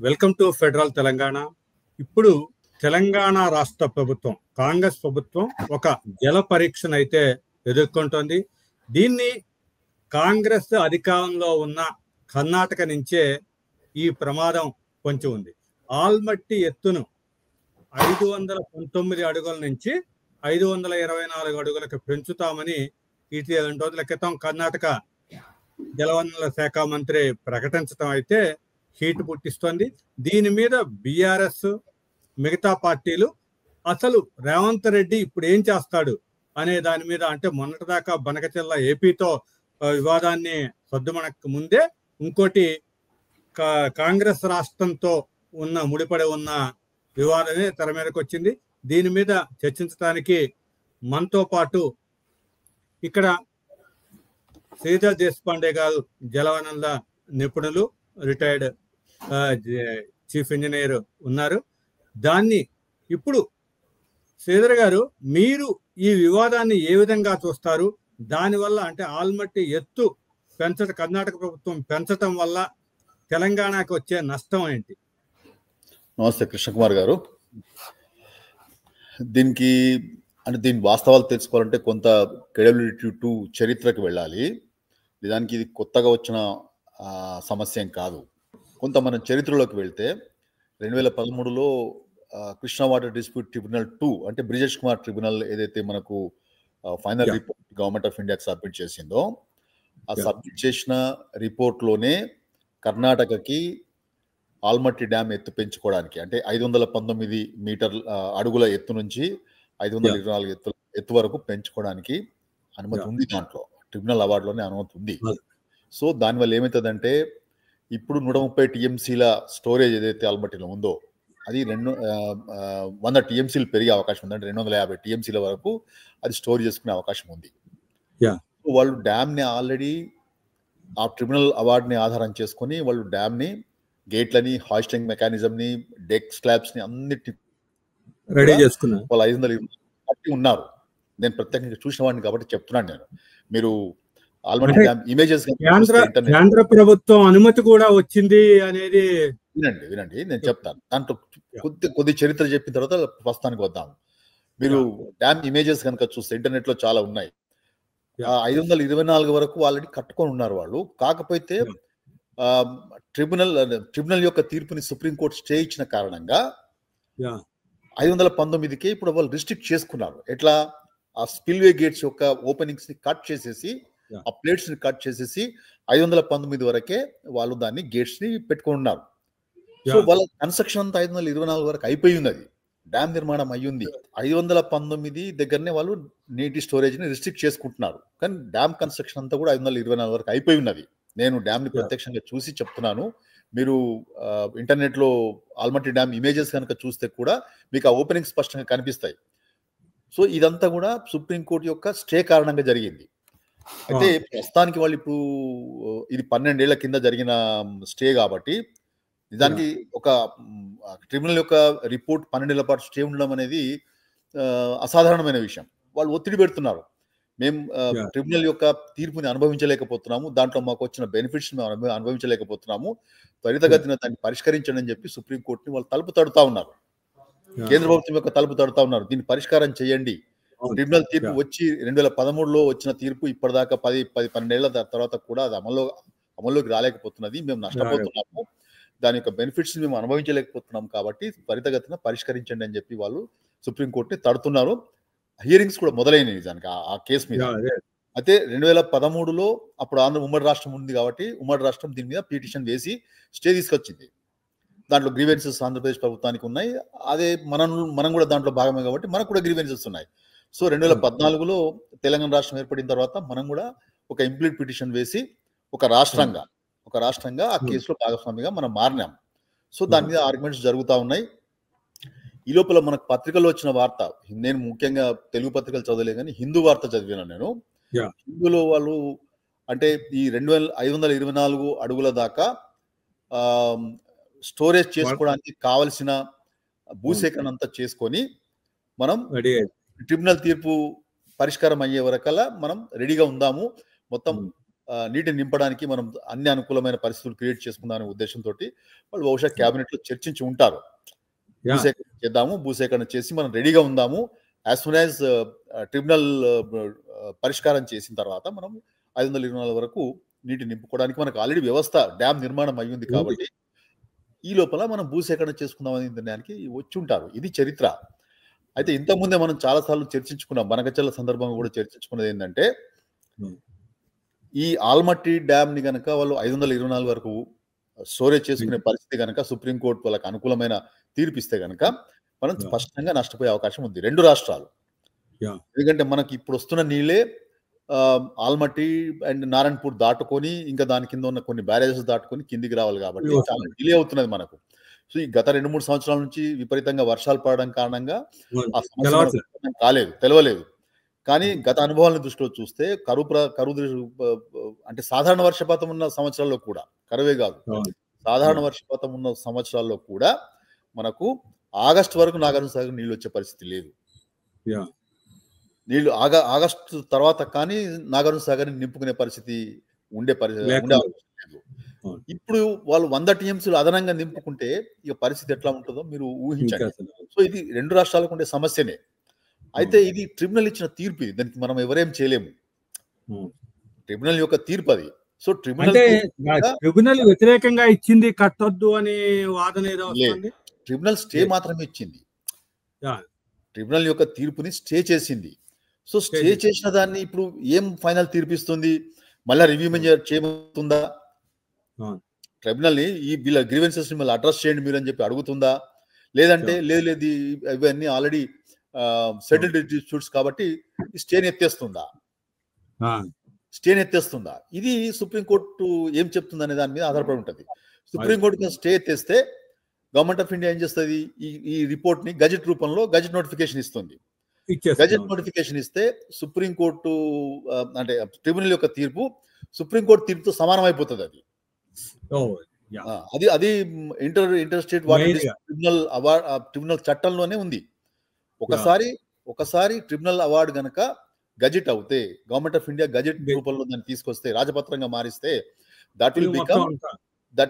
Welcome to federal Telangana. ఇప్పుడు తెలంగాణ రాష్ట్ర ప్రభుత్వం, కాంగ్రెస్ ప్రభుత్వం ఒక జల పరీక్షను అయితే ఎదుర్కొంటోంది. దీన్ని కాంగ్రెస్ అధికారంలో ఉన్న కర్ణాటక నుంచే ఈ ప్రమాదం పొంచి ఉంది. ఆల్మట్టి ఎత్తును 519 అడుగుల నుంచి 524 అడుగులకు పెంచుతామని ఇటీవల 2 రోజుల క్రితం కర్ణాటక జలవనరుల శాఖ మంత్రి ప్రకటించడం అయితే హీట్ పుట్టిస్తోంది. దీని మీద బీఆర్ఎస్ మిగతా పార్టీలు అసలు రేవంత్ రెడ్డి ఇప్పుడు ఏం చేస్తాడు అనే దాని మీద, అంటే మొన్నటిదాకా బనకచెల్ల ఏపీతో వివాదాన్ని సర్దుమనక ముందే ఇంకోటి కాంగ్రెస్ రాష్ట్రంతో ముడిపడి ఉన్న వివాదమే తెర మీదకి వచ్చింది. దీని మీద చర్చించడానికి మనతో పాటు ఇక్కడ శ్రీధర్ దేశపాండే గారు జలవనరుల నిపుణులు, రిటైర్డ్ చీఫ్ ఇంజనీర్ ఉన్నారు. దాన్ని ఇప్పుడు శ్రీధర్ గారు, మీరు ఈ వివాదాన్ని ఏ విధంగా చూస్తారు? దానివల్ల అంటే ఆల్మట్టి ఎత్తు కర్ణాటక ప్రభుత్వం పెంచటం వల్ల తెలంగాణకు వచ్చే నష్టం ఏంటి? నమస్తే కృష్ణకుమార్ గారు. దీనికి దీని వాస్తవాలు తెలుసుకోవాలంటే కొంత క్రెడిబిలిటీ టు చరిత్రకు వెళ్ళాలి. నిజానికి ఇది కొత్తగా వచ్చిన సమస్య ఏం కాదు. కొంత మనం చరిత్రలోకి వెళ్తే 2013లో కృష్ణా వాటర్ డిస్ప్యూట్ ట్రిబ్యునల్ 2 అంటే బ్రిజేష్ కుమార్ ట్రిబ్యునల్ ఏదైతే మనకు ఫైనల్ రిపోర్ట్ గవర్నమెంట్ ఆఫ్ ఇండియాకి సబ్మిట్ చేసిందో, ఆ సబ్మిట్ చేసిన రిపోర్ట్లోనే కర్ణాటకకి ఆల్మట్టి డ్యామ్ ఎత్తు పెంచుకోవడానికి, అంటే 519 మీటర్ల అడుగుల ఎత్తు నుంచి 524 ఎత్తు వరకు పెంచుకోవడానికి అనుమతి ఉంది. దాంట్లో ట్రిబ్యునల్ అవార్డులోనే అనుమతి ఉంది. సో దానివల్ల ఏమవుతుందంటే, ఇప్పుడు 130 టీఎంసీల స్టోరేజ్ ఏదైతే ఆల్మట్టిలో ఉందో అది 100 టీఎంసీలు పెరిగే అవకాశం ఉంది. అంటే 250 టీఎంసీల వరకు అది స్టోర్ చేసుకునే అవకాశం ఉంది. వాళ్ళు డ్యామ్ని ఆల్రెడీ ఆ ట్రిబ్యునల్ అవార్డుని ఆధారం చేసుకొని వాళ్ళు డ్యామ్ని, గేట్లని, హాయిస్టింగ్ మెకానిజంని, డెక్ స్లాబ్స్ని అన్నిటి రెడీ చేసుకున్నారు. వాళ్ళు 500 ఉన్నారు. నేను ప్రత్యేకంగా చూసిన వాడిని కాబట్టి చెప్తున్నాను. నేను మీరు ఆల్మట్టి డ్యామ్ ఇమేజెస్ కేంద్ర ప్రభుత్వం అనుమతి కూడా వచ్చింది అనేది వినండి నేను చెప్తాను. దాంట్లో కొద్ది చరిత్ర చెప్పిన తర్వాత ప్రస్తుతానికి వద్దాం. మీరు డ్యామ్ ఇమేజెస్ కనుక చూస్తే ఇంటర్నెట్ లో చాలా ఉన్నాయి. 524 వరకు ఆల్రెడీ కట్టుకొని ఉన్నారు వాళ్ళు. కాకపోతే ట్రిబ్యునల్ యొక్క తీర్పుని సుప్రీంకోర్టు స్టే ఇచ్చిన కారణంగా 519కే ఇప్పుడు వాళ్ళు రిస్ట్రిక్ట్ చేసుకున్నారు. ఎట్లా? ఆ స్పిల్వే గేట్స్ యొక్క ఓపెనింగ్స్ ని కట్ చేసేసి, ఆ ప్లేట్స్ ని కట్ చేసేసి 519 వరకే వాళ్ళు దాన్ని గేట్స్ ని పెట్టుకుని ఉన్నారు. సో వాళ్ళ కన్స్ట్రక్షన్ అంతా 524 వరకు అయిపోయి ఉన్నది. డ్యామ్ నిర్మాణం అయ్యింది. 519 దగ్గరనే వాళ్ళు నీటి స్టోరేజ్ ని రిస్ట్రిక్ట్ చేసుకుంటున్నారు. కానీ డ్యామ్ కన్స్ట్రక్షన్ అంతా కూడా 524 వరకు అయిపోయి ఉన్నది. నేను డ్యామ్ ని ప్రత్యక్షంగా చూసి చెప్తున్నాను. మీరు ఇంటర్నెట్ లో ఆల్మట్టి డ్యామ్ ఇమేజెస్ కనుక చూస్తే కూడా మీకు ఆ ఓపెనింగ్ స్పష్టంగా కనిపిస్తాయి. సో ఇదంతా కూడా సుప్రీంకోర్టు యొక్క స్టే కారణంగా జరిగింది. అయితే ప్రస్తుతానికి వాళ్ళు ఇప్పుడు ఇది 12 ఏళ్ల కింద జరిగిన స్టే కాబట్టి, నిజానికి ఒక ట్రిబ్యునల్ యొక్క రిపోర్ట్ 12 ఏళ్ల పాటు స్టే ఉండడం అనేది అసాధారణమైన విషయం. వాళ్ళు ఒత్తిడి పెడుతున్నారు. మేము ట్రిబ్యునల్ యొక్క తీర్పుని అనుభవించలేకపోతున్నాము, దాంట్లో మాకు వచ్చిన బెనిఫిట్స్ మేము అనుభవించలేకపోతున్నాము, త్వరితగతిన దాన్ని పరిష్కరించండి అని చెప్పి సుప్రీంకోర్టుని వాళ్ళు తలుపు తడుతా ఉన్నారు. కేంద్ర ప్రభుత్వం యొక్క తలుపు తడుతా ఉన్నారు. దీన్ని పరిష్కారం చేయండి. ట్రిబ్యునల్ తీర్పు వచ్చి 2013లో వచ్చిన తీర్పు ఇప్పటిదాకా 10-12 ఏళ్ల తర్వాత కూడా అది అమల్లోకి రాలేకపోతున్నది. మేము నష్టపోతున్నాము, దాని యొక్క బెనిఫిట్స్ మేము అనుభవించలేకపోతున్నాం. కాబట్టి త్వరితగతిన పరిష్కరించండి అని చెప్పి వాళ్ళు సుప్రీంకోర్టుని తడుతున్నారు. హియరింగ్స్ కూడా మొదలైనవి దానికి ఆ కేసు మీద. అయితే 2013లో అప్పుడు ఉమ్మడి రాష్ట్రం ఉంది కాబట్టి ఉమ్మడి రాష్ట్రం దీని మీద పిటిషన్ వేసి స్టే తీసుకొచ్చింది. దాంట్లో గ్రీవెన్సెస్ ఆంధ్రప్రదేశ్ ప్రభుత్వానికి ఉన్నాయి. అదే మనం కూడా దాంట్లో భాగమే కాబట్టి మనకు కూడా గ్రీవెన్సెస్ ఉన్నాయి. సో 2014లో తెలంగాణ రాష్ట్రం ఏర్పడిన తర్వాత మనం కూడా ఒక ఇంప్లీట్ పిటిషన్ వేసి ఒక రాష్ట్రంగా ఆ కేసులో భాగస్వామిగా మనం మారినాం. సో దాని మీద ఆర్గ్యుమెంట్స్ జరుగుతూ ఉన్నాయి. ఈ లోపల మనకు పత్రికల్లో వచ్చిన వార్త, నేను ముఖ్యంగా తెలుగు పత్రికలు చదవలేదు కానీ హిందూ వార్త చదివాను నేను. హిందూలో వాళ్ళు అంటే ఈ 524 అడుగుల దాకా స్టోరేజ్ చేసుకోవడానికి కావలసిన భూసేకరణ అంతా చేసుకొని మనం ట్రిబ్యునల్ తీర్పు పరిష్కారం అయ్యే వరకల్లా మనం రెడీగా ఉందాము, మొత్తం నీటిని నింపడానికి మనం అన్ని అనుకూలమైన పరిస్థితులు క్రియేట్ చేసుకుందామనే ఉద్దేశంతో వాళ్ళు బహుశా క్యాబినెట్ లో చర్చించి ఉంటారు. భూసేకరణ చేద్దాము, భూసేకరణ చేసి మనం రెడీగా ఉందాము. యాజ్ సూన్ యాజ్ ట్రిబ్యునల్ పరిష్కారం చేసిన తర్వాత మనం 524 వరకు నీటి నింపుకోవడానికి మనకు ఆల్రెడీ వ్యవస్థ డ్యామ్ నిర్మాణం అయ్యింది కాబట్టి ఈ లోపల మనం భూసేకరణ చేసుకుందామనే నిర్ణయానికి వచ్చి ఉంటారు. ఇది చరిత్ర. అయితే ఇంతకుముందే మనం చాలాసార్లు చర్చించుకున్నాం, బనకచెర్ల సందర్భంగా కూడా చర్చించుకున్నది ఏంటంటే ఈ ఆల్మట్టి డ్యామ్ ని గనక వాళ్ళు 524 వరకు స్టోరేజ్ చేసుకునే పరిస్థితి కనుక సుప్రీంకోర్టు వాళ్ళకి అనుకూలమైన తీర్పు ఇస్తే కనుక మనం స్పష్టంగా నష్టపోయే అవకాశం ఉంది రెండు రాష్ట్రాలు. ఎందుకంటే మనకి ఇప్పుడు వస్తున్న నీళ్ళే ఆల్మట్టి అండ్ నారాయణపూర్ దాటుకొని ఇంకా దాని కింద ఉన్న కొన్ని బ్యారేజెస్ దాటుకొని కిందికి రావాలి కాబట్టి చాలా డిలే అవుతున్నది మనకు. సో ఈ గత 2-3 సంవత్సరాల నుంచి విపరీతంగా వర్షాలు పడడం కారణంగా ఆ సమస్య కాలేదు, తెలవలేదు. కానీ గత అనుభవాలను దృష్టిలో చూస్తే కరువు అంటే సాధారణ వర్షపాతం ఉన్న సంవత్సరాల్లో కూడా, కరువే కాదు సాధారణ వర్షపాతం ఉన్న సంవత్సరాల్లో కూడా మనకు ఆగస్టు వరకు నాగార్జున సాగర్ నీళ్ళు వచ్చే పరిస్థితి లేదు. నీళ్లు ఆగస్టు తర్వాత కానీ నాగార్జున సాగర్ నింపుకునే పరిస్థితి ఉండే లేదు. ఇప్పుడు వాళ్ళు 100 టీఎంసీలు అదనంగా నింపుకుంటే ఇక పరిస్థితి ఎట్లా ఉంటుందో మీరు ఊహించండి. సో ఇది రెండు రాష్ట్రాలకు ఉండే సమస్యనే. అయితే ఇది ట్రిబ్యునల్ ఇచ్చిన తీర్పు, ఇది దానికి మనం ఎవరేం చేయలేము. ట్రిబ్యునల్ యొక్క తీర్పు అది. సో ట్రిబ్యునల్ వ్యతిరేకంగా ఇచ్చింది, కట్టొద్దు అనే వాదన ఏదో వస్తుంది. ట్రిబ్యునల్ స్టే మాత్రమే ఇచ్చింది. ట్రిబ్యునల్ యొక్క తీర్పుని స్టే చేసింది. సో స్టే చేసిన దాన్ని ఇప్పుడు ఏం ఫైనల్ తీర్పిస్తుంది, మళ్ళీ రివ్యూ చేయబోతుందా, ట్రిబ్యునల్ ని ఈ వీళ్ళ గ్రీవెన్సెస్ ని మళ్ళీ అడ్రస్ చేయండి మీరు అని చెప్పి అడుగుతుందా, లేదంటే లేదు ఇవన్నీ ఆల్రెడీ సెటిల్డ్ డిస్ప్యూట్స్ కాబట్టి స్టేని ఎత్తేస్తుందా, ఇది సుప్రీంకోర్టు ఏం చెప్తుంది అనే దాని మీద ఆధారపడి ఉంటుంది. సుప్రీంకోర్టు స్టే ఎత్తేస్తే గవర్నమెంట్ ఆఫ్ ఇండియా ఏం చేస్తుంది, ఈ రిపోర్ట్ ని గజెట్ రూపంలో గజెట్ నోటిఫికేషన్ ఇస్తుంది. గజెట్ నోటిఫికేషన్ ఇస్తే సుప్రీంకోర్టు అంటే ట్రిబ్యునల్ యొక్క తీర్పు సుప్రీంకోర్టు తీర్పుతో సమానం అయిపోతుంది. అది ఇంటర్ స్టేట్ వాటర్ ట్రిబ్యునల్ చట్టంలోనే ఉంది. ఒకసారి ట్రిబ్యునల్ అవార్డు గనక గజెట్ అవుతే, గవర్నమెంట్ ఆఫ్ ఇండియా గజెట్ రూపంలో దాన్ని తీసుకొస్తే, రాజపత్రంగా మారిస్తే that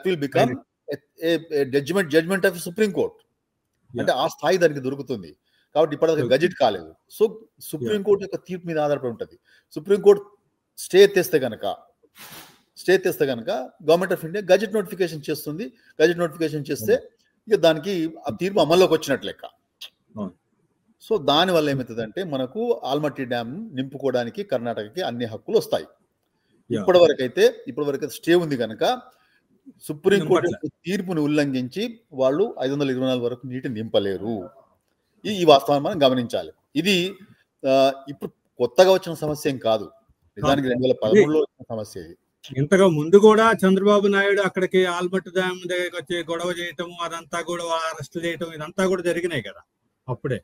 will become judgment of Supreme Court. అంటే ఆ స్థాయి దానికి దొరుకుతుంది. కాబట్టి ఇప్పటిదాకా గజెట్ కాలేదు. సో సుప్రీంకోర్టు యొక్క తీర్పు మీద ఆధారపడి ఉంటుంది. సుప్రీంకోర్టు స్టే ఎత్తేస్తే కనుక government of India gazette notification చేస్తుంది. గజెట్ నోటిఫికేషన్ చేస్తే ఇక దానికి ఆ తీర్పు అమల్లోకి వచ్చినట్లు లెక్క. సో దాని వల్ల ఏమవుతుందంటే మనకు ఆల్మట్టి డ్యామ్ నింపుకోవడానికి కర్ణాటకకి అన్ని హక్కులు వస్తాయి. ఇప్పటివరకైతే స్టే ఉంది కనుక సుప్రీంకోర్టు తీర్పుని ఉల్లంఘించి వాళ్ళు 524 వరకు నీటి నింపలేరు. ఈ వాస్తవాన్ని మనం గమనించాలి. ఇది ఇప్పుడు కొత్తగా వచ్చిన సమస్య ఏం కాదు, నిజానికి 2013లో వచ్చిన సమస్య. ఇది ఇంతగా ముందు కూడా చంద్రబాబు నాయుడు అక్కడికి ఆల్మట్టి డ్యామ్ దగ్గరికి వచ్చి గొడవ చేయటం, అదంతా కూడా అరెస్ట్ చేయటం, ఇదంతా కూడా జరిగినాయి కదా. అప్పుడే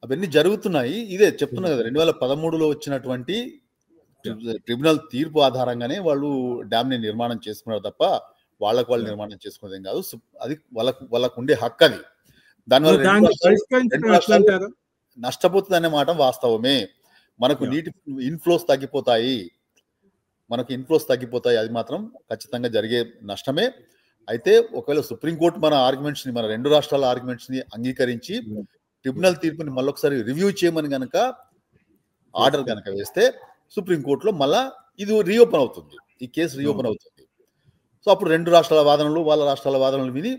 అవన్నీ జరుగుతున్నాయి. ఇదే చెప్తున్నా కదా, 2013లో వచ్చినటువంటి ట్రిబ్యునల్ తీర్పు ఆధారంగానే వాళ్ళు డ్యామ్ ని నిర్మాణం చేసుకున్నారు తప్ప వాళ్ళు నిర్మాణం చేసుకునేదేం కాదు. అది వాళ్ళకు ఉండే హక్కు. అది దానివల్ల నష్టపోతుంది అనే మాట వాస్తవమే. మనకు నీటి ఇన్ఫ్లోస్ తగ్గిపోతాయి, అది మాత్రం ఖచ్చితంగా జరిగే నష్టమే. అయితే ఒకవేళ సుప్రీంకోర్టు మన రెండు రాష్ట్రాల ఆర్గ్యుమెంట్స్ ని అంగీకరించి ట్రిబ్యునల్ తీర్పుని మళ్ళొకసారి రివ్యూ చేయమని గనక ఆర్డర్ కనుక వేస్తే సుప్రీంకోర్టులో మళ్ళా ఇది రీఓపెన్ అవుతుంది, ఈ కేసు రీఓపెన్ అవుతుంది. సో అప్పుడు రెండు రాష్ట్రాల వాదనలు, వాళ్ళ రాష్ట్రాల వాదనలు విని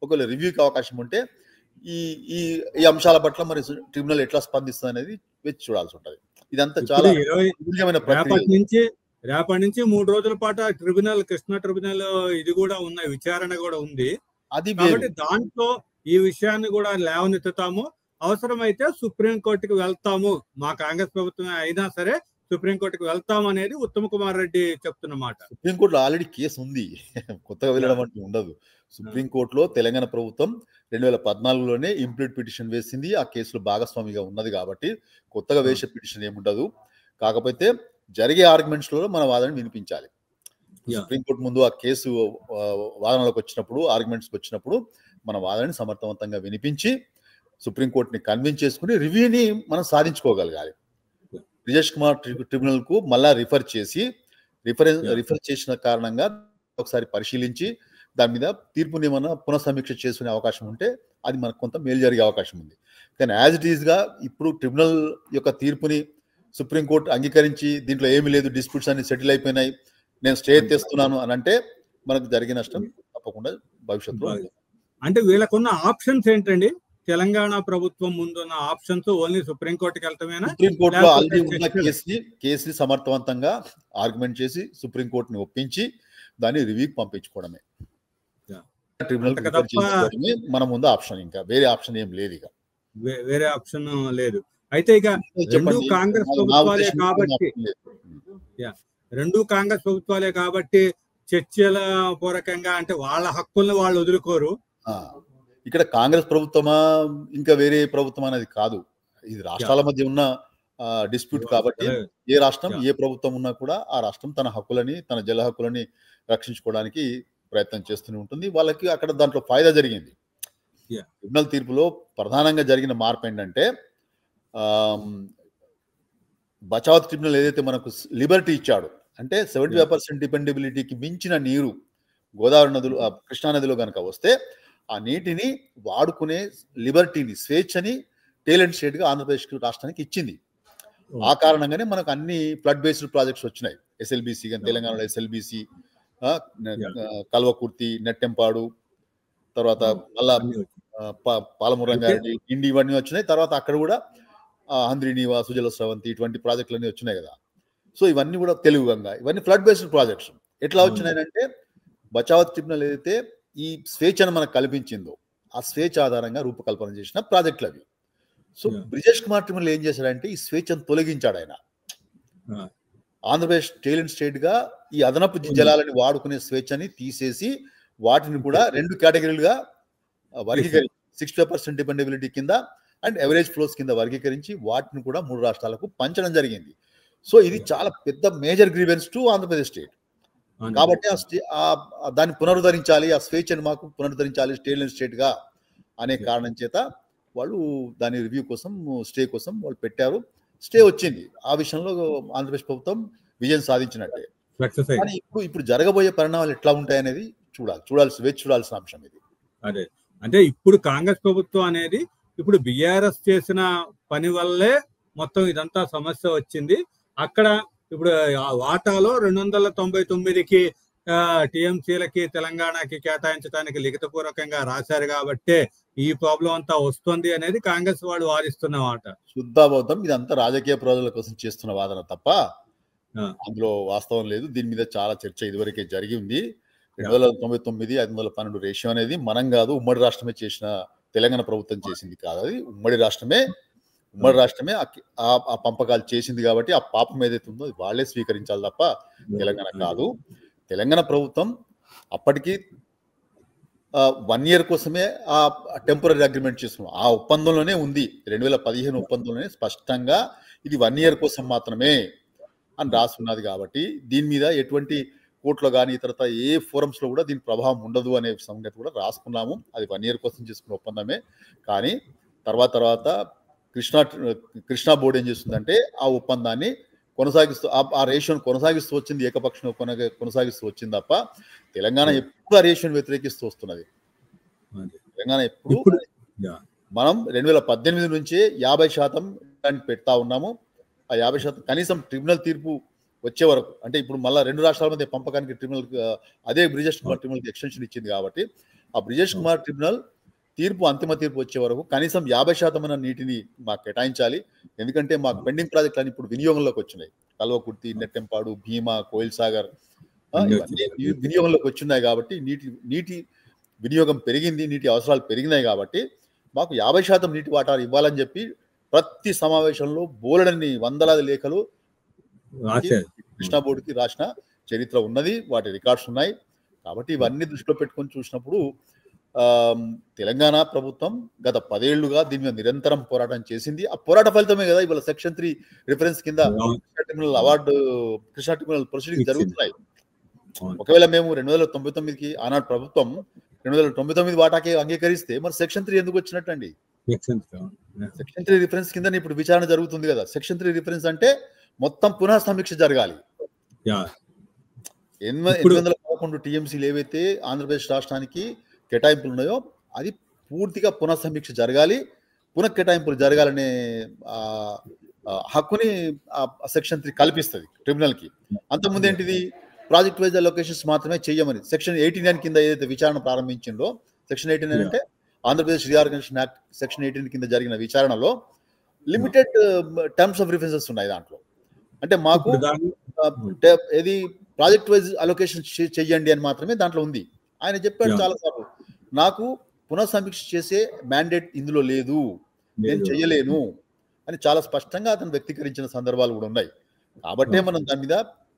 ఒకవేళ రివ్యూకి అవకాశం ఉంటే ఈ అంశాల పట్ల మరి ట్రిబ్యునల్ ఎట్లా స్పందిస్తుంది అనేది వేచి చూడాల్సి ఉంటుంది. ఇదంతా చాలా రేపటి నుంచి 3 రోజుల పాటు కృష్ణా ట్రిబ్యునల్ ఇది కూడా ఉన్నాయి, విచారణ కూడా ఉంది. అది దాంట్లో ఈ విషయాన్ని కూడా లేవనెత్తుతాము, అవసరమైతే సుప్రీంకోర్టుకి వెళ్తాము, మా కాంగ్రెస్ ప్రభుత్వం అయినా సరే సుప్రీంకోర్టుకి వెళ్తాము అనేది ఉత్తమ్ కుమార్ రెడ్డి చెప్తున్నమాట. సుప్రీంకోర్టులో ఆల్రెడీ కేసు ఉంది, కొత్తగా వెళ్ళడం అంటూ ఉండదు. సుప్రీంకోర్టులో తెలంగాణ ప్రభుత్వం 2014లోనే ఇంప్లీట్ పిటిషన్ వేసింది, ఆ కేసులో భాగస్వామిగా ఉన్నది కాబట్టి కొత్తగా వేసే పిటిషన్ ఏముండదు. కాకపోతే జరిగే ఆర్గ్యుమెంట్స్ లో మన వాదన వినిపించాలి. సుప్రీంకోర్టు ముందు ఆ కేసు వాదనలోకి వచ్చినప్పుడు, ఆర్గ్యుమెంట్స్కి వచ్చినప్పుడు మన వాదనని సమర్థవంతంగా వినిపించి సుప్రీంకోర్టుని కన్విన్స్ చేసుకుని రివ్యూని మనం సాధించుకోగలగాలి. బ్రిజేష్ కుమార్ ట్రిబ్యునల్ కు మళ్ళా రిఫర్ చేసి రిఫర్ చేసిన కారణంగా ఒకసారి పరిశీలించి దాని మీద తీర్పుని ఏమన్నా పునఃసమీక్ష చేసుకునే అవకాశం ఉంటే అది మనకు కొంత మేలు జరిగే అవకాశం ఉంది. కానీ యాజ్ ఇట్ ఈస్ గా ఇప్పుడు ట్రిబ్యునల్ యొక్క తీర్పుని సుప్రీంకోర్టు అంగీకరించి దీంట్లో ఏమీ లేదు, డిస్ప్యూట్స్ అన్ని సెటిల్ అయిపోయినాయి, నేను స్టే తెస్తున్నాను అని అంటే మనకు జరిగే నష్టం తప్పకుండా భవిష్యత్తులో. అంటే వీళ్ళకున్న ఆప్షన్స్ ఏంటండి? తెలంగాణ ప్రభుత్వం ముందున్న ఆప్షన్స్ ఓన్లీ సుప్రీంకోర్టుకి వెళ్ళటమేనా? సుప్రీంకోర్టులో ఆల్రెడీ ఉన్న కేసుని సమర్థవంతంగా ఆర్గ్యుమెంట్ చేసి సుప్రీంకోర్టుని ఒప్పించి దాన్ని రివ్యూకి పంపించుకోవడమే, ట్రిబ్యునల్ చేసుకోవడమే మన ముందు ఆప్షన్. ఇంకా వేరే ఆప్షన్ ఏం లేదు, ఇక వేరే ఆప్షన్ లేదు. అయితే ఇక రెండు కాంగ్రెస్ ప్రభుత్వాలే కాబట్టి చర్చల పూర్వకంగా అంటే వాళ్ళ హక్కుల్ని వాళ్ళు వదులుకోరు. ఇక్కడ కాంగ్రెస్ ప్రభుత్వమా ఇంకా వేరే ప్రభుత్వం అనేది కాదు, ఇది రాష్ట్రాల మధ్య ఉన్న డిస్ప్యూట్ కాబట్టి ఏ రాష్ట్రం ఏ ప్రభుత్వం ఉన్నా కూడా ఆ రాష్ట్రం తన హక్కులని, తన జల హక్కులని రక్షించుకోవడానికి ప్రయత్నం చేస్తూనే ఉంటుంది. వాళ్ళకి అక్కడ దాంట్లో ఫాయిదా జరిగింది. ట్రిబ్యునల్ తీర్పులో ప్రధానంగా జరిగిన మార్పు ఏంటంటే బచావత్ ట్రిబ్యునల్ ఏదైతే మనకు లిబర్టీ ఇచ్చాడు అంటే 75% డిపెండబిలిటీకి మించిన నీరు గోదావరి నదులు, కృష్ణా నదిలో కనుక వస్తే ఆ నీటిని వాడుకునే లిబర్టీని, స్వేచ్ఛని టేలెంట్ స్టేట్ గా ఆంధ్రప్రదేశ్ రాష్ట్రానికి ఇచ్చింది. ఆ కారణంగానే మనకు అన్ని ఫ్లడ్ బేస్డ్ ప్రాజెక్ట్స్ వచ్చినాయి. ఎస్ఎల్బిసి కానీ తెలంగాణలో ఎస్ఎల్బిసి, కల్వకుర్తి, నెట్టెంపాడు, తర్వాత మళ్ళా పాలమురంగారెడ్డి, ఇండి ఇవన్నీ వచ్చినాయి. తర్వాత అక్కడ కూడా హంద్రీనీవా, సుజల స్రవంతి ఇటువంటి ప్రాజెక్టులన్నీ వచ్చినాయి కదా. సో ఇవన్నీ కూడా తెలుగు గంగా, ఇవన్నీ ఫ్లడ్ బేస్డ్ ప్రాజెక్ట్స్. ఎట్లా వచ్చినాయంటే బచావత్ ట్రిబ్యునల్ ఏదైతే ఈ స్వేచ్ఛను మనకు కల్పించిందో ఆ స్వేచ్ఛ ఆధారంగా రూపకల్పన చేసిన ప్రాజెక్టులు అవి. సో బ్రిజేష్ కుమార్ ట్రిబ్యునల్ ఏం చేశాడంటే ఈ స్వేచ్ఛను తొలగించాడు ఆయన. ఆంధ్రప్రదేశ్ టేలెంట్ స్టేట్ గా ఈ అదనపు జలాలని వాడుకునే స్వేచ్ఛని తీసేసి వాటిని కూడా రెండు కేటగిరీలుగా వర్గీకరించి 65% డిపెండబిలిటీ కింద అండ్ ఎవరేజ్ ఫ్లోస్ కింద వర్గీకరించి వాటిని కూడా 3 రాష్ట్రాలకు పంచడం జరిగింది. సో ఇది చాలా పెద్ద major grievance to Andhra Pradesh state. కాబట్టి దాన్ని పునరుద్ధరించాలి, ఆ స్వేచ్ఛను మాకు పునరుద్ధరించాలి టేలెంట్ స్టేట్ గా అనే కారణం చేత వాళ్ళు దాని రివ్యూ కోసం, స్టే కోసం వాళ్ళు పెట్టారు. స్టే వచ్చింది. ఆ విషయంలో ఆంధ్రప్రదేశ్ ప్రభుత్వం విజయం సాధించినట్టే. కానీ ఇప్పుడు జరగబోయే పరిణామాలు ఎట్లా ఉంటాయనేది చూడాల్సిన అంశం ఇది. అదే అంటే ఇప్పుడు కాంగ్రెస్ ప్రభుత్వం అనేది ఇప్పుడు బిఆర్ఎస్ చేసిన పని వల్లే మొత్తం ఇదంతా సమస్య వచ్చింది. అక్కడ ఇప్పుడు వాటాలో 299కి టిఎంసీలకి తెలంగాణకి కేటాయించడానికి లిఖితపూర్వకంగా రాశారు కాబట్టే ఈ ప్రాబ్లం అంతా వస్తుంది అనేది కాంగ్రెస్ వాళ్ళు వాదిస్తున్న మాట. శుద్ధాబద్ధం. ఇదంతా రాజకీయ ప్రయోజనాల కోసం చేస్తున్న వాదన తప్ప అందులో వాస్తవం లేదు. దీని మీద చాలా చర్చ ఇదివరకే జరిగి ఉంది. 2099 512 రేషియో అనేది మనం కాదు, ఉమ్మడి రాష్ట్రమే చేసిన, తెలంగాణ ప్రభుత్వం చేసింది కాదు. అది ఉమ్మడి రాష్ట్రమే ఆ పంపకాలు చేసింది కాబట్టి ఆ పాపం ఏదైతే ఉందో అది వాళ్లే స్వీకరించాలి తప్ప తెలంగాణ కాదు. తెలంగాణ ప్రభుత్వం అప్పటికి 1 year కోసమే ఆ టెంపరీ అగ్రిమెంట్ చేసుకున్నాం. ఆ ఒప్పందంలోనే ఉంది, 2015 ఒప్పందంలోనే స్పష్టంగా ఇది 1 year కోసం మాత్రమే అని రాసున్నది. కాబట్టి దీని మీద ఎటువంటి కోర్టులో కానీ ఇతరత ఏ ఫోరమ్స్ లో కూడా దీని ప్రభావం ఉండదు అనే సంగతి కూడా రాసుకున్నాము. అది 1 year కోసం చేసుకున్న ఒప్పందమే. కానీ తర్వాత కృష్ణా బోర్డు ఏం చేస్తుందంటే ఆ ఒప్పందాన్ని కొనసాగిస్తూ ఆ రేషియోను కొనసాగిస్తూ వచ్చింది, ఏకపక్షంగా కొనసాగిస్తూ వచ్చింది తప్ప తెలంగాణ ఎప్పుడు ఆ రేషియోను వ్యతిరేకిస్తూ వస్తున్నది. తెలంగాణ ఎప్పుడు మనం 2018 నుంచే 50% పెడతా ఉన్నాము. ఆ 50% కనీసం ట్రిబ్యునల్ తీర్పు వచ్చే వరకు, అంటే ఇప్పుడు మళ్ళీ 2 రాష్ట్రాల మధ్య పంపకానికి ట్రిబ్యునల్ అదే బ్రిజేష్ కుమార్ ట్రిబ్యునల్కి ఎక్స్టెన్షన్ ఇచ్చింది కాబట్టి ఆ బ్రిజేష్ కుమార్ ట్రిబ్యునల్ అంతిమ తీర్పు వచ్చే వరకు కనీసం 50% నీటిని మాకు కేటాయించాలి. ఎందుకంటే మాకు పెండింగ్ ప్రాజెక్టులు అని ఇప్పుడు వినియోగంలోకి వచ్చినాయి. కల్వకుర్తి, నెట్టెంపాడు, భీమా, కోయిల్ సాగర్ వినియోగంలోకి వచ్చినాయి కాబట్టి నీటి వినియోగం పెరిగింది, నీటి అవసరాలు పెరిగినాయి కాబట్టి మాకు 50% నీటి వాటాలు ఇవ్వాలని చెప్పి ప్రతి సమావేశంలో బోలెడన్ని వందలాది లేఖలు కృష్ణా బోర్డుకి రాసిన చరిత్ర ఉన్నది, వాటి రికార్డ్స్ ఉన్నాయి. కాబట్టి ఇవన్నీ దృష్టిలో పెట్టుకొని చూసినప్పుడు తెలంగాణ ప్రభుత్వం గత 10 ఏళ్లుగా దీని మీద నిరంతరం పోరాటం చేసింది. ఆ పోరాట ఫలితమే కదా ఇవాళ సెక్షన్ 3 రిఫరెన్స్ కింద కృష్ణా ట్రిబ్యునల్ ప్రొసీడింగ్ జరుగుతున్నాయి. ఒకవేళ మేము 2099కి ఆనాడు ప్రభుత్వం 2099 వాటాకి అంగీకరిస్తే మరి సెక్షన్ 3 ఎందుకు వచ్చినట్టు అండి? సెక్షన్ 3 రిఫరెన్స్ కింద ఇప్పుడు విచారణ జరుగుతుంది కదా. సెక్షన్ 3 రిఫరెన్స్ అంటే మొత్తం పునః సమీక్ష జరగాలి. 811 టీఎంసీలు ఏవైతే ఆంధ్రప్రదేశ్ రాష్ట్రానికి కేటాయింపులు ఉన్నాయో అది పూర్తిగా పునఃసమీక్ష జరగాలి, పునః కేటాయింపులు జరగాలనే హక్కుని సెక్షన్ 3 కల్పిస్తుంది ట్రిబ్యునల్కి. అంతకుముందు ఏంటిది, ప్రాజెక్ట్ వైజ్ అలొకేషన్స్ మాత్రమే చెయ్యమని సెక్షన్ 89 కింద ఏదైతే విచారణ ప్రారంభించిందో, సెక్షన్ 89 అంటే ఆంధ్రప్రదేశ్ రీఆర్గనైజేషన్ యాక్ట్ సెక్షన్ 18 కింద జరిగిన విచారణలో లిమిటెడ్ టర్మ్స్ ఆఫ్ రిఫరెన్సెస్ ఉన్నాయి దాంట్లో. అంటే మాకు ఏది ప్రాజెక్ట్ వైజ్ అలొకేషన్ చెయ్యండి అని మాత్రమే దాంట్లో ఉంది. ఆయన చెప్పాడు చాలాసార్లు, నాకు పునఃసమీక్ష చేసే మ్యాండేట్ ఇందులో లేదు, నేను చెయ్యలేను అని చాలా స్పష్టంగా అతను వ్యక్తీకరించిన సందర్భాలు కూడా ఉన్నాయి. కాబట్టే మనం దాని మీద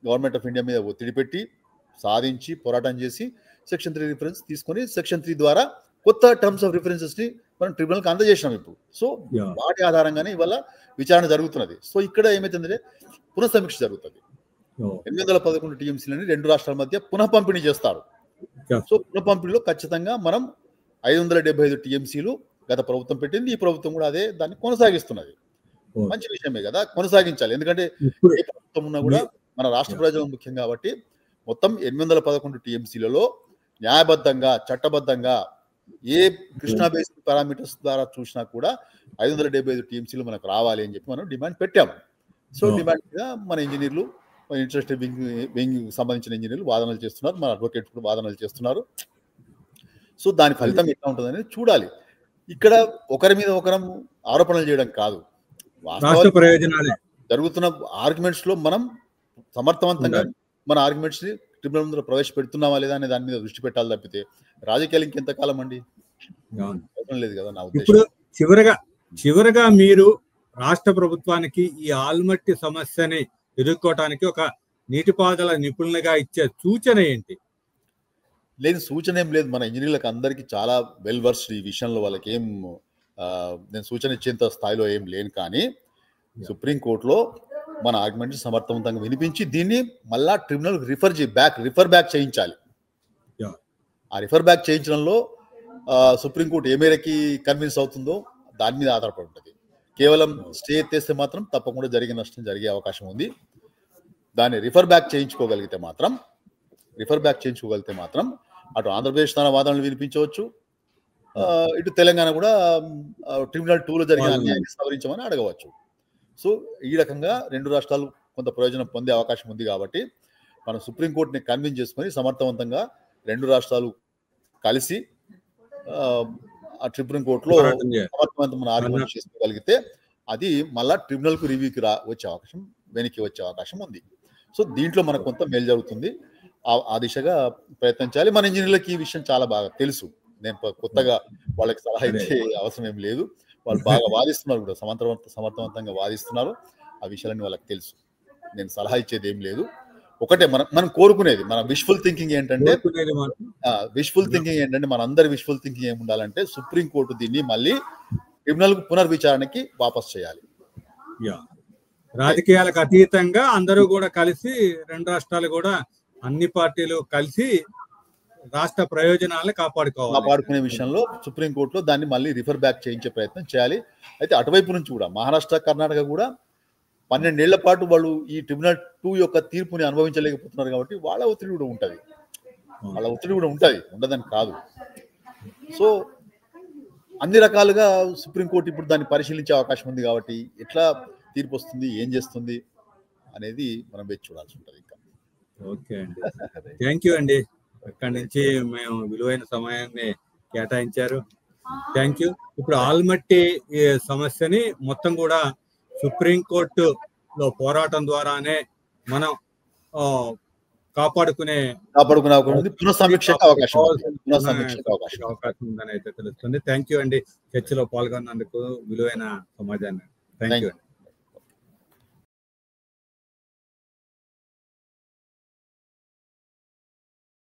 గవర్నమెంట్ ఆఫ్ ఇండియా మీద ఒత్తిడి పెట్టి సాధించి పోరాటం చేసి సెక్షన్ 3 రిఫరెన్స్ తీసుకొని సెక్షన్ 3 ద్వారా కొత్త టర్మ్స్ ఆఫ్ రిఫరెన్సెస్ ని మనం ట్రిబ్యునల్కి అందజేసినాం ఇప్పుడు. సో వాటి ఆధారంగానే ఇవాళ విచారణ జరుగుతున్నది. సో ఇక్కడ ఏమైతుందంటే పునఃసమీక్ష జరుగుతుంది. 811 టీఎంసీలని 2 రాష్ట్రాల మధ్య పునః పంపిణీ చేస్తారు. సో పునః పంపిణీలో ఖచ్చితంగా మనం 575 టీఎంసీలు గత ప్రభుత్వం పెట్టింది, ఈ ప్రభుత్వం కూడా అదే దాన్ని కొనసాగిస్తున్నది. మంచి విషయమే కదా, కొనసాగించాలి. ఎందుకంటే ఏ ప్రభుత్వం ఉన్నా కూడా మన రాష్ట్ర ప్రజలు ముఖ్యం కాబట్టి మొత్తం 811 టీఎంసీలలో న్యాయబద్ధంగా చట్టబద్ధంగా ఏ కృష్ణా బేసిన్ పారామీటర్స్ ద్వారా చూసినా కూడా 575 టీఎంసీలు మనకు రావాలి అని చెప్పి మనం డిమాండ్ పెట్టాము. సో డిమాండ్ మీద మన ఇంజనీర్లు, ఇంట్రెస్టెడ్ వింగ్ సంబంధించిన ఇంజనీర్లు వాదనలు చేస్తున్నారు, మన అడ్వకేట్ కూడా వాదనలు చేస్తున్నారు. సో దాని ఫలితం ఎట్లా ఉంటుందని చూడాలి. ఇక్కడ ఒకరి మీద ఒకరం ఆరోపణలు చేయడం కాదు, ప్రయోజనాలే జరుగుతున్న ఆర్గ్యుమెంట్స్ లో మనం సమర్థవంతంగా మన ఆర్గ్యుమెంట్స్ ని ట్రిబ్యునల్ ముందు ప్రవేశపెడుతున్నామా లేదా అనే దాని మీద దృష్టి పెట్టాలి తప్పితే రాజకీయాలు ఇంకెంతకాలం అండి, లేదు కదా నా ఉద్దేశం. ఇప్పుడు చివరగా మీరు రాష్ట్ర ప్రభుత్వానికి ఈ ఆల్మట్టి సమస్యని ఎదుర్కోవటానికి ఒక నీటిపారుదల నిపుణులుగా ఇచ్చే సూచన ఏంటి? లేదు, సూచన ఏం లేదు. మన ఇంజనీర్లకు అందరికీ చాలా వెల్ వర్స్డ్ ఈ విషయంలో. వాళ్ళకి ఏం నేను సూచన ఇచ్చేంత స్థాయిలో ఏం లేను, కానీ సుప్రీంకోర్టులో మన ఆర్గ్యుమెంట్ సమర్థవంతంగా వినిపించి దీన్ని మళ్ళా ట్రిబ్యునల్ రిఫర్ బ్యాక్ చేయించాలి. ఆ రిఫర్ బ్యాక్ చేయించడంలో సుప్రీంకోర్టు ఏ మేరకి కన్విన్స్ అవుతుందో దాని మీద ఆధారపడి ఉంటుంది. కేవలం స్టే ఎత్తేస్తే మాత్రం తప్పకుండా జరిగే నష్టం జరిగే అవకాశం ఉంది. దాన్ని రిఫర్ బ్యాక్ చేయించుకోగలిగితే మాత్రం అటు ఆంధ్రప్రదేశ్ తన వాదనలు వినిపించవచ్చు, ఇటు తెలంగాణ కూడా ట్రిబ్యునల్ 2లో జరిగిన అన్యాయాన్ని సవరించమని అడగవచ్చు. సో ఈ రకంగా 2 రాష్ట్రాలు కొంత ప్రయోజనం పొందే అవకాశం ఉంది. కాబట్టి మనం సుప్రీంకోర్టుని కన్విన్స్ చేసుకొని సమర్థవంతంగా 2 రాష్ట్రాలు కలిసి ఆ సుప్రీంకోర్టులో సమర్థవంతమైన ఆర్గ్యుమెంట్ చేసుకోగలిగితే అది మళ్ళా ట్రిబ్యునల్కు రివ్యూకి వెనక్కి వచ్చే అవకాశం ఉంది. సో దీంట్లో మనకు కొంత మేలు జరుగుతుంది. ఆ దిశగా ప్రయత్నించాలి. మన ఇంజనీర్లకి ఈ విషయం చాలా బాగా తెలుసు. నేను కొత్తగా వాళ్ళకి సలహా ఇచ్చే అవసరం ఏం లేదు. వాళ్ళు బాగా వాదిస్తున్నారు కూడా, సమర్థవంతంగా వాదిస్తున్నారు. ఆ విషయాలన్నీ వాళ్ళకి తెలుసు. నేను సలహా ఇచ్చేది ఏం లేదు. ఒకటే మనం కోరుకునేది, మన విష్ఫుల్ థింకింగ్ ఏంటంటే మనందరి విష్ఫుల్ థింకింగ్ ఏమి ఉండాలంటే సుప్రీంకోర్టు దీన్ని మళ్ళీ ట్రిబ్యునల్ పునర్విచారణకి వాపస్ చేయాలి. రాజకీయాలకు అతీతంగా అందరూ కూడా కలిసి 2 రాష్ట్రాలు కూడా అన్ని పార్టీలు కలిసి రాష్ట్ర ప్రయోజనాలను కాపాడుకునే విషయంలో సుప్రీంకోర్టులో దాన్ని మళ్ళీ రిఫర్ బ్యాక్ చేయించే ప్రయత్నం చేయాలి. అయితే అటువైపు నుంచి కూడా మహారాష్ట్ర, కర్ణాటక కూడా 12 ఏళ్ల పాటు వాళ్ళు ఈ ట్రిబ్యునల్ 2 యొక్క తీర్పుని అనుభవించలేకపోతున్నారు కాబట్టి వాళ్ళ ఒత్తిడి కూడా ఉంటుంది, ఉండదని కాదు. సో అన్ని రకాలుగా సుప్రీంకోర్టు ఇప్పుడు దాన్ని పరిశీలించే అవకాశం ఉంది. కాబట్టి ఎట్లా తీర్పు వస్తుంది, ఏం చేస్తుంది అనేది మనం వేచి చూడాల్సి ఉంటుంది. ఇంకా ఓకే అండి, థ్యాంక్ యూ అండి. అక్కడి నుంచి మేము విలువైన సమయాన్ని కేటాయించారు. Thank you. ఇప్పుడు ఆల్మట్టి సమస్యని మొత్తం కూడా సుప్రీంకోర్టులో పోరాటం ద్వారానే మనం కాపాడుకునే అవకాశం ఉందని అయితే తెలుస్తుంది. థ్యాంక్ యూ అండి, చర్చలో పాల్గొన్నందుకు విలువైన సమాజాన్ని. Thank you.